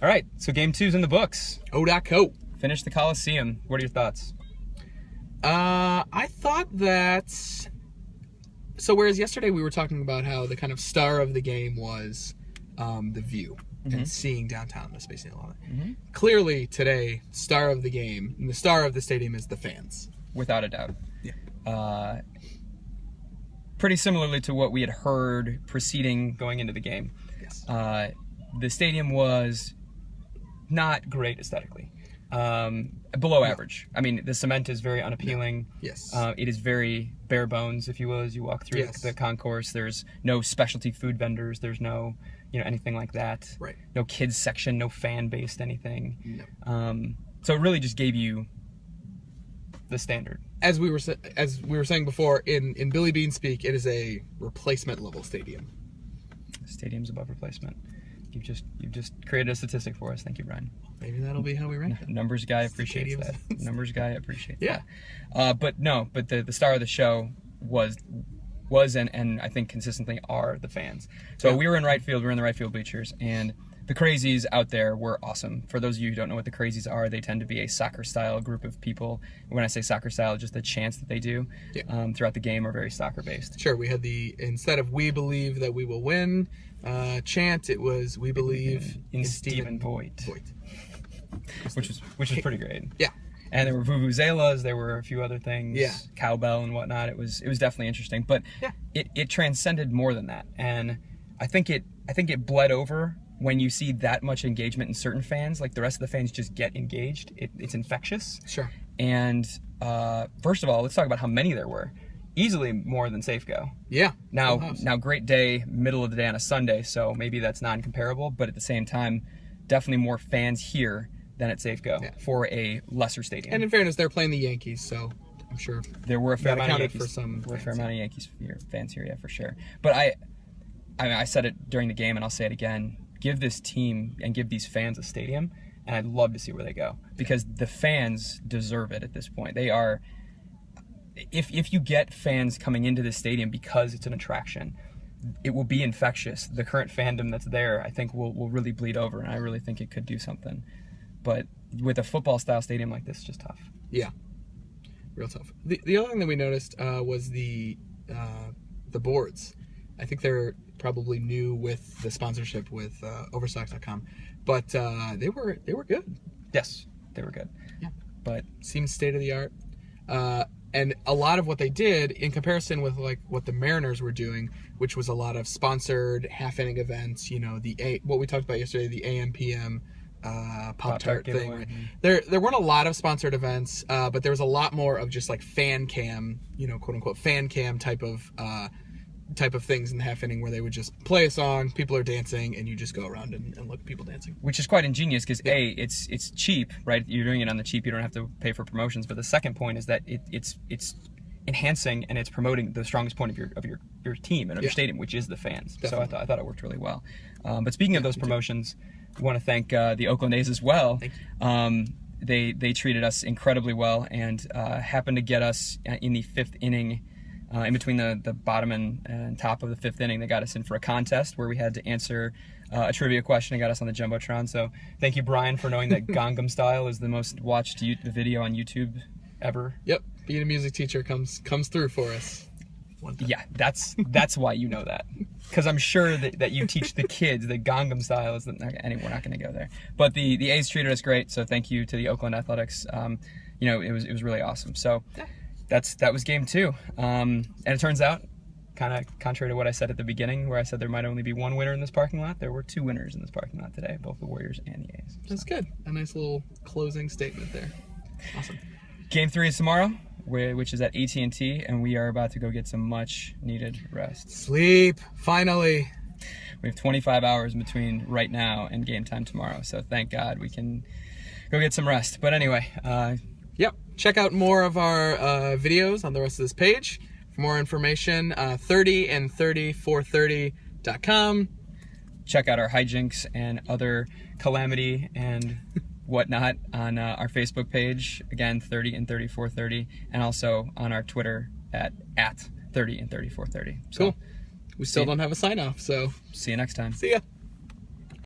All right, so game 2's in the books. O.co. Finished the Coliseum. What are your thoughts? I thought that... So whereas yesterday we were talking about how the kind of star of the game was the view and seeing downtown, the Space Needle, all that. Clearly today, star of the game, and the star of the stadium is the fans. Without a doubt. Yeah. Pretty similarly to what we had heard preceding going into the game. Yes. The stadium was not great aesthetically. Below average. I mean, the cement is very unappealing. Yes. It is very bare bones, if you will, as you walk through the concourse. There's no specialty food vendors. There's no, anything like that. Right. No kids section, no fan-based anything. No. So it really just gave you the standard. As we were saying before, in Billy Bean speak, it is a replacement level stadium. Stadium's above replacement. You've just created a statistic for us. Thank you, Brian. Maybe that'll be how we rank it. Numbers guy appreciates that. Numbers guy appreciates that. But the star of the show was and I think consistently are the fans. So we were in right field. We were in the right field bleachers, and the Crazies out there were awesome. For those of you who don't know what the Crazies are, they tend to be a soccer-style group of people. When I say soccer-style, just the chants that they do throughout the game are very soccer-based. Sure, we had instead of "We believe that we will win" chant, it was "We believe in Stephen Voigt." Which was pretty great. Yeah. And there were vuvuzelas, there were a few other things, yeah, cowbell and whatnot. It was definitely interesting, but it transcended more than that, and I think it bled over when you see that much engagement in certain fans. Like the rest of the fans just get engaged. It's infectious. Sure. And first of all, let's talk about how many there were. Easily more than Safeco. Yeah. Now, great day, middle of the day on a Sunday, so maybe that's non-comparable, but at the same time, definitely more fans here than at Safeco for a lesser stadium. And in fairness, they're playing the Yankees, so I'm sure there were a fair amount of Yankees. For some a fair amount of Yankees fans here, yeah, for sure. But I said it during the game, and I'll say it again. Give this team and give these fans a stadium, and I'd love to see where they go, because the fans deserve it at this point. They are. If you get fans coming into this stadium because it's an attraction, it will be infectious. The current fandom that's there, I think, will really bleed over, and I really think it could do something. But with a football-style stadium like this, it's just tough. Yeah, real tough. The other thing that we noticed was the boards. I think they're probably new with the sponsorship with Overstock.com, but they were good. Yes, they were good. Yeah, but seems state of the art. And a lot of what they did, in comparison with like what the Mariners were doing, which was a lot of sponsored half-inning events, what we talked about yesterday, the AM/PM Pop-Tart thing. Right? There weren't a lot of sponsored events, but there was a lot more of just like fan cam, quote-unquote fan cam type of things in the half inning, where they would just play a song, people are dancing, and you just go around and look at people dancing. Which is quite ingenious, because it's cheap, right? You're doing it on the cheap, you don't have to pay for promotions. But the second point is that it's enhancing and it's promoting the strongest point of your team and of your stadium, which is the fans. Definitely. So I thought it worked really well. But speaking of those promotions, we want to thank the Oakland A's as well. Thank you. They treated us incredibly well, and happened to get us in the fifth inning. In between the bottom and top of the fifth inning, they got us in for a contest where we had to answer a trivia question and got us on the Jumbotron. So thank you, Brian, for knowing that Gangnam Style is the most watched video on YouTube ever. Yep, being a music teacher comes through for us. Yeah, that's why you know that. Because I'm sure that you teach the kids that Gangnam Style is anyway, we're not going to go there. But the A's treated us great, so thank you to the Oakland Athletics. It was really awesome. So. That was game 2, and it turns out, kind of contrary to what I said at the beginning, where I said there might only be one winner in this parking lot, there were 2 winners in this parking lot today, both the Warriors and the A's. That's good. A nice little closing statement there. Awesome. Game 3 is tomorrow, which is at AT&T, and we are about to go get some much-needed rest. Sleep, finally. We have 25 hours between right now and game time tomorrow, so thank God we can go get some rest. But anyway, yep. Check out more of our videos on the rest of this page. For more information, 30and3430.com. Check out our hijinks and other calamity and whatnot on our Facebook page. Again, 30 and 3430. And also on our Twitter at 30 and 3430. So, cool. We still don't have a sign-off, so... See you next time. See ya.